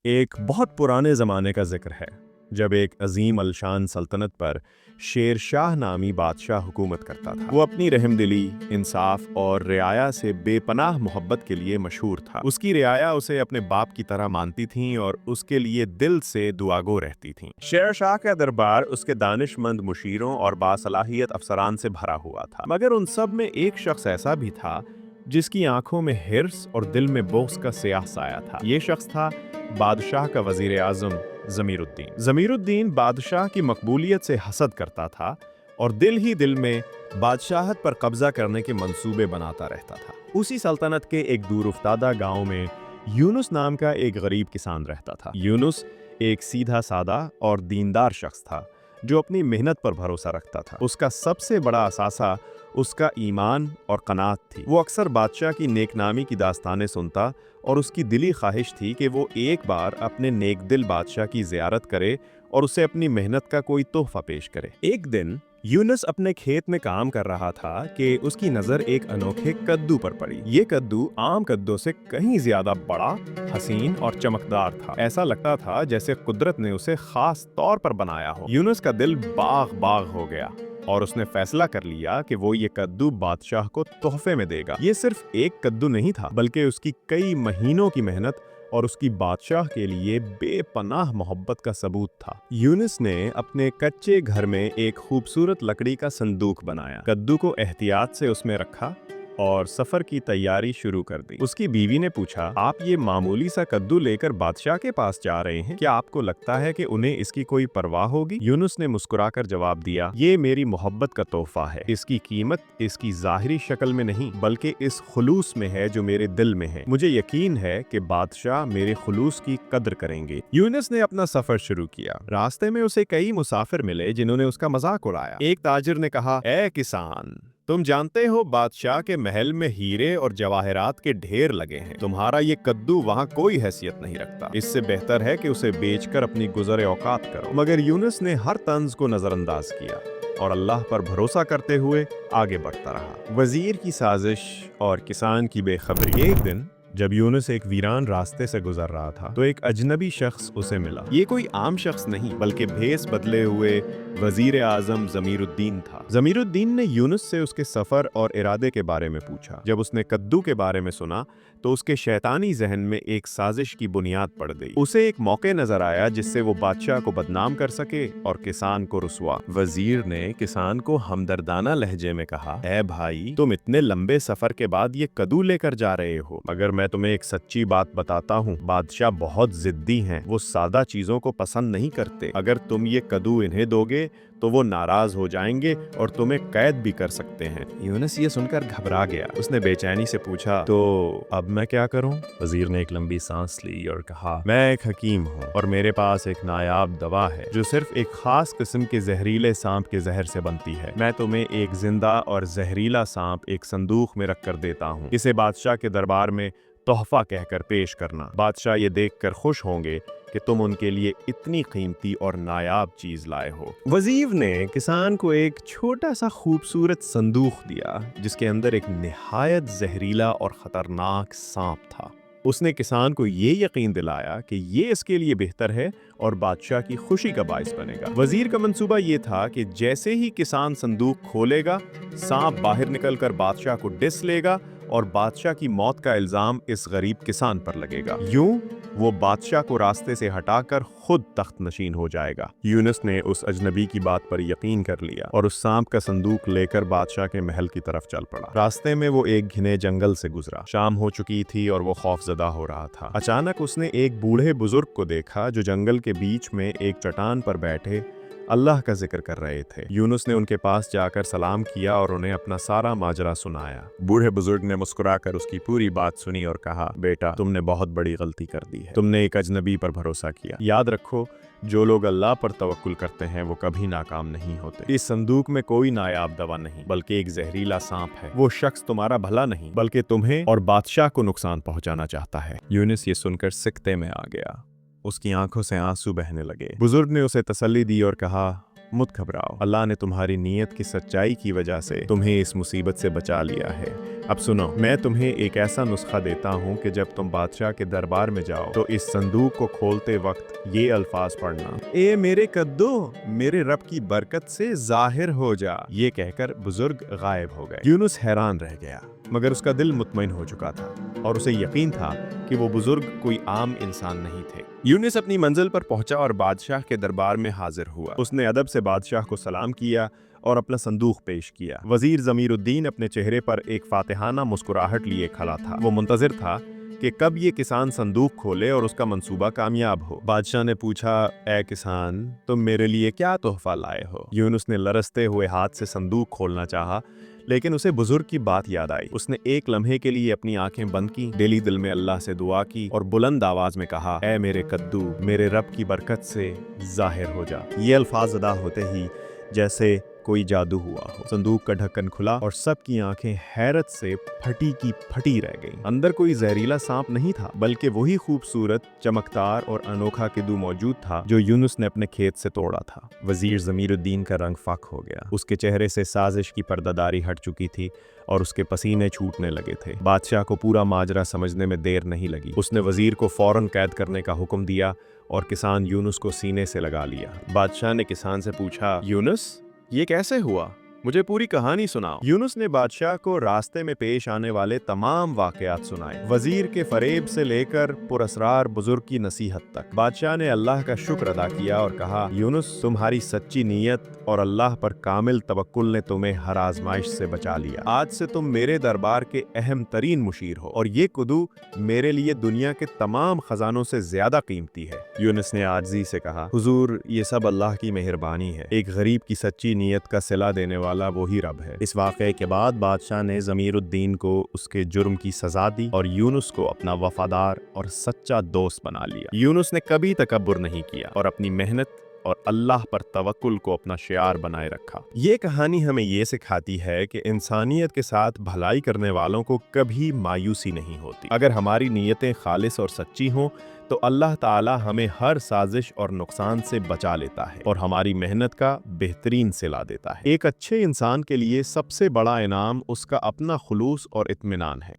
ایک بہت پرانے زمانے کا ذکر ہے جب ایک عظیم الشان سلطنت پر شیر شاہ نامی بادشاہ حکومت کرتا تھا۔ وہ اپنی رحم دلی، انصاف اور رعایا سے بے پناہ محبت کے لیے مشہور تھا۔ اس کی رعایا اسے اپنے باپ کی طرح مانتی تھیں اور اس کے لیے دل سے دعاگو رہتی تھیں۔ شیر شاہ کا دربار اس کے دانش مند مشیروں اور باصلاحیت افسران سے بھرا ہوا تھا، مگر ان سب میں ایک شخص ایسا بھی تھا جس کی آنکھوں میں حرص اور دل میں بغض کا سیاہ سایہ تھا۔ یہ شخص تھا بادشاہ کا وزیر اعظم ضمیر الدین۔ ضمیر الدین بادشاہ کی مقبولیت سے حسد کرتا تھا اور دل ہی دل میں بادشاہت پر قبضہ کرنے کے منصوبے بناتا رہتا تھا۔ اسی سلطنت کے ایک دور افتادہ گاؤں میں یونس نام کا ایک غریب کسان رہتا تھا۔ یونس ایک سیدھا سادہ اور دیندار شخص تھا جو اپنی محنت پر بھروسہ رکھتا تھا۔ اس کا سب سے بڑا اثاثہ اس کا ایمان اور قناعت تھی۔ وہ اکثر بادشاہ کی نیک نامی کی داستانیں سنتا اور اس کی دلی خواہش تھی کہ وہ ایک بار اپنے نیک دل بادشاہ کی زیارت کرے اور اسے اپنی محنت کا کوئی تحفہ پیش کرے۔ ایک دن یونس اپنے کھیت میں کام کر رہا تھا کہ اس کی نظر ایک انوکھے کدو پر پڑی۔ یہ کدو عام کدو سے کہیں زیادہ بڑا، حسین اور چمکدار تھا۔ ایسا لگتا تھا جیسے قدرت نے اسے خاص طور پر بنایا ہو۔ یونس کا دل باغ باغ ہو گیا اور اس نے فیصلہ کر لیا کہ وہ یہ کدو بادشاہ کو تحفے میں دے گا۔ یہ صرف ایک کدو نہیں تھا بلکہ اس کی کئی مہینوں کی محنت اور اس کی بادشاہ کے لیے بے پناہ محبت کا ثبوت تھا۔ یونس نے اپنے کچے گھر میں ایک خوبصورت لکڑی کا صندوق بنایا، کدو کو احتیاط سے اس میں رکھا اور سفر کی تیاری شروع کر دی۔ اس کی بیوی نے پوچھا، آپ یہ معمولی سا کدو لے کر بادشاہ کے پاس جا رہے ہیں؟ کیا آپ کو لگتا ہے کہ انہیں اس کی کوئی پرواہ ہوگی؟ یونس نے مسکرا کر جواب دیا، یہ میری محبت کا تحفہ ہے۔ اس کی قیمت اس کی ظاہری شکل میں نہیں بلکہ اس خلوص میں ہے جو میرے دل میں ہے۔ مجھے یقین ہے کہ بادشاہ میرے خلوص کی قدر کریں گے۔ یونس نے اپنا سفر شروع کیا۔ راستے میں اسے کئی مسافر ملے جنہوں نے اس کا مذاق اڑایا۔ ایک تاجر نے کہا، اے کسان، تم جانتے ہو بادشاہ کے محل میں ہیرے اور جواہرات کے ڈھیر لگے ہیں، تمہارا یہ کدو وہاں کوئی حیثیت نہیں رکھتا۔ اس سے بہتر ہے کہ اسے بیچ کر اپنی گزر اوقات کرو۔ مگر یونس نے ہر طنز کو نظر انداز کیا اور اللہ پر بھروسہ کرتے ہوئے آگے بڑھتا رہا۔ وزیر کی سازش اور کسان کی بے خبری۔ ایک دن جب یونس ایک ویران راستے سے گزر رہا تھا تو ایک اجنبی شخص اسے ملا۔ یہ کوئی عام شخص نہیں بلکہ بھیس بدلے ہوئے وزیر اعظم ضمیر الدین تھا۔ ضمیر الدین نے یونس سے اس کے سفر اور ارادے کے بارے میں پوچھا۔ جب اس نے کدو کے بارے میں سنا تو اس کے شیطانی ذہن میں ایک سازش کی بنیاد پڑ گئی۔ اسے ایک موقع نظر آیا جس سے وہ بادشاہ کو بدنام کر سکے اور کسان کو رسوا۔ وزیر نے کسان کو ہمدردانہ لہجے میں کہا، اے بھائی، تم اتنے لمبے سفر کے بعد یہ کدو لے کر جا رہے ہو، مگر میں تمہیں ایک سچی بات بتاتا ہوں، بادشاہ بہت ضدی ہیں، وہ سادہ چیزوں کو پسند نہیں کرتے۔ اگر تم یہ کدو انہیں دو گے تو وہ ناراض ہو جائیں گے اور تمہیں قید بھی کر سکتے ہیں۔ یونس یہ سن کر گھبرا گیا۔ اس نے بے چینی سے پوچھا، تو اب میں کیا کروں؟ وزیر نے ایک لمبی سانس لی اور کہا، میں ایک حکیم ہوں اور میرے پاس ایک نایاب دوا ہے جو صرف ایک خاص قسم کے زہریلے سانپ کے زہر سے بنتی ہے۔ میں تمہیں ایک زندہ اور زہریلا سانپ ایک صندوق میں رکھ کر دیتا ہوں، اسے بادشاہ کے دربار میں تحفہ کہہ کر پیش کرنا۔ بادشاہ یہ دیکھ کر خوش ہوں گے کہ تم ان کے لیے اتنی قیمتی اور نایاب چیز لائے ہو۔ وزیر نے کسان کو ایک چھوٹا سا خوبصورت صندوق دیا جس کے اندر ایک نہایت زہریلا اور خطرناک سانپ تھا۔ اس نے کسان کو یہ یقین دلایا کہ یہ اس کے لیے بہتر ہے اور بادشاہ کی خوشی کا باعث بنے گا۔ وزیر کا منصوبہ یہ تھا کہ جیسے ہی کسان صندوق کھولے گا، سانپ باہر نکل کر بادشاہ کو ڈس لے گا اور بادشاہ کی موت کا الزام اس غریب کسان پر لگے گا۔ یوں وہ بادشاہ کو راستے سے ہٹا کر خود تخت نشین ہو جائے گا۔ یونس نے اس اجنبی کی بات پر یقین کر لیا اور اس سانپ کا صندوق لے کر بادشاہ کے محل کی طرف چل پڑا۔ راستے میں وہ ایک گھنے جنگل سے گزرا۔ شام ہو چکی تھی اور وہ خوف زدہ ہو رہا تھا۔ اچانک اس نے ایک بوڑھے بزرگ کو دیکھا جو جنگل کے بیچ میں ایک چٹان پر بیٹھے اللہ کا ذکر کر رہے تھے۔ یونس نے ان کے پاس جا کر سلام کیا اور انہیں اپنا سارا ماجرا سنایا۔ بوڑھے بزرگ نے مسکرا کر اس کی پوری بات سنی اور کہا، بیٹا، تم نے بہت بڑی غلطی کر دی ہے، تم نے ایک اجنبی پر بھروسہ کیا۔ یاد رکھو، جو لوگ اللہ پر توکل کرتے ہیں وہ کبھی ناکام نہیں ہوتے۔ اس صندوق میں کوئی نایاب دوا نہیں بلکہ ایک زہریلا سانپ ہے۔ وہ شخص تمہارا بھلا نہیں بلکہ تمہیں اور بادشاہ کو نقصان پہنچانا چاہتا ہے۔ یونس یہ سن کر سکتے میں آ گیا۔ اس کی آنکھوں سے آنسو بہنے لگے۔ بزرگ نے اسے تسلی دی اور کہا، مت گھبراؤ، اللہ نے تمہاری نیت کی سچائی کی وجہ سے تمہیں اس مصیبت سے بچا لیا ہے۔ اب سنو، میں تمہیں ایک ایسا نسخہ دیتا ہوں کہ جب تم بادشاہ کے دربار میں جاؤ تو اس صندوق کو کھولتے وقت یہ الفاظ پڑھنا: اے میرے کدو، میرے رب کی برکت سے ظاہر ہو جا۔ یہ کہہ کر بزرگ غائب ہو گئے۔ یونس حیران رہ گیا، مگر اس کا دل مطمئن ہو چکا تھا اور اسے یقین تھا کہ وہ بزرگ کوئی عام انسان نہیں تھے۔ یونس اپنی منزل پر پہنچا اور بادشاہ کے دربار میں حاضر ہوا۔ اس نے ادب سے بادشاہ کو سلام کیا اور اپنا صندوق پیش کیا۔ وزیر ضمیر الدین اپنے چہرے پر ایک فاتحانہ مسکراہٹ لیے کھڑا تھا۔ وہ منتظر تھا کہ کب یہ کسان صندوق کھولے اور اس کا منصوبہ کامیاب ہو۔ بادشاہ نے پوچھا: اے کسان، تم میرے لیے کیا تحفہ لائے ہو؟ یونس نے لرزتے ہوئے ہاتھ سے صندوق کھولنا چاہا، لیکن اسے بزرگ کی بات یاد آئی۔ اس نے ایک لمحے کے لیے اپنی آنکھیں بند کی، دلی دل میں اللہ سے دعا کی اور بلند آواز میں کہا: اے میرے کدو، میرے رب کی برکت سے ظاہر ہو جا۔ یہ الفاظ ادا ہوتے ہی جیسے کوئی جادو ہوا ہو۔ صندوق کا ڈھکن کھلا اور سب کی آنکھیں حیرت سے پھٹی کی پھٹی رہ گئیں۔ اندر کوئی زہریلا سانپ نہیں تھا، بلکہ وہی خوبصورت، چمکدار اور انوکھا کدو موجود تھا جو یونس نے اپنے کھیت سے توڑا تھا۔ وزیر ضمیر الدین کا رنگ فاق ہو گیا۔ اس کے چہرے سے سازش کی پردہ داری ہٹ چکی تھی اور اس کے پسینے چھوٹنے لگے تھے۔ بادشاہ کو پورا ماجرا سمجھنے میں دیر نہیں لگی۔ اس نے وزیر کو فوراً قید کرنے کا حکم دیا اور کسان یونس کو سینے سے لگا لیا۔ بادشاہ نے کسان سے پوچھا: یونس، یہ کیسے ہوا؟ مجھے پوری کہانی سناؤ۔ یونس نے بادشاہ کو راستے میں پیش آنے والے تمام واقعات سنائے، وزیر کے فریب سے لے کر پراسرار بزرگ کی نصیحت تک۔ بادشاہ نے اللہ کا شکر ادا کیا اور کہا: یونس، تمہاری سچی نیت اور اللہ پر کامل توکل نے تمہیں ہر آزمائش سے بچا لیا۔ آج سے تم میرے دربار کے اہم ترین مشیر ہو اور یہ کدو میرے لیے دنیا کے تمام خزانوں سے زیادہ قیمتی ہے۔ یونس نے عاجزی سے کہا: حضور، یہ سب اللہ کی مہربانی ہے۔ ایک غریب کی سچی نیت کا صلہ دینے والا وہی رب ہے۔ اس واقعے کے بعد بادشاہ نے ضمیر الدین کو اس کے جرم کی سزا دی اور یونس کو اپنا وفادار اور سچا دوست بنا لیا۔ یونس نے کبھی تکبر نہیں کیا اور اپنی محنت اور اللہ پر توکل کو اپنا شعار بنائے رکھا۔ یہ کہانی ہمیں یہ سکھاتی ہے کہ انسانیت کے ساتھ بھلائی کرنے والوں کو کبھی مایوسی نہیں ہوتی۔ اگر ہماری نیتیں خالص اور سچی ہوں تو اللہ تعالی ہمیں ہر سازش اور نقصان سے بچا لیتا ہے اور ہماری محنت کا بہترین صلہ دیتا ہے۔ ایک اچھے انسان کے لیے سب سے بڑا انعام اس کا اپنا خلوص اور اطمینان ہے۔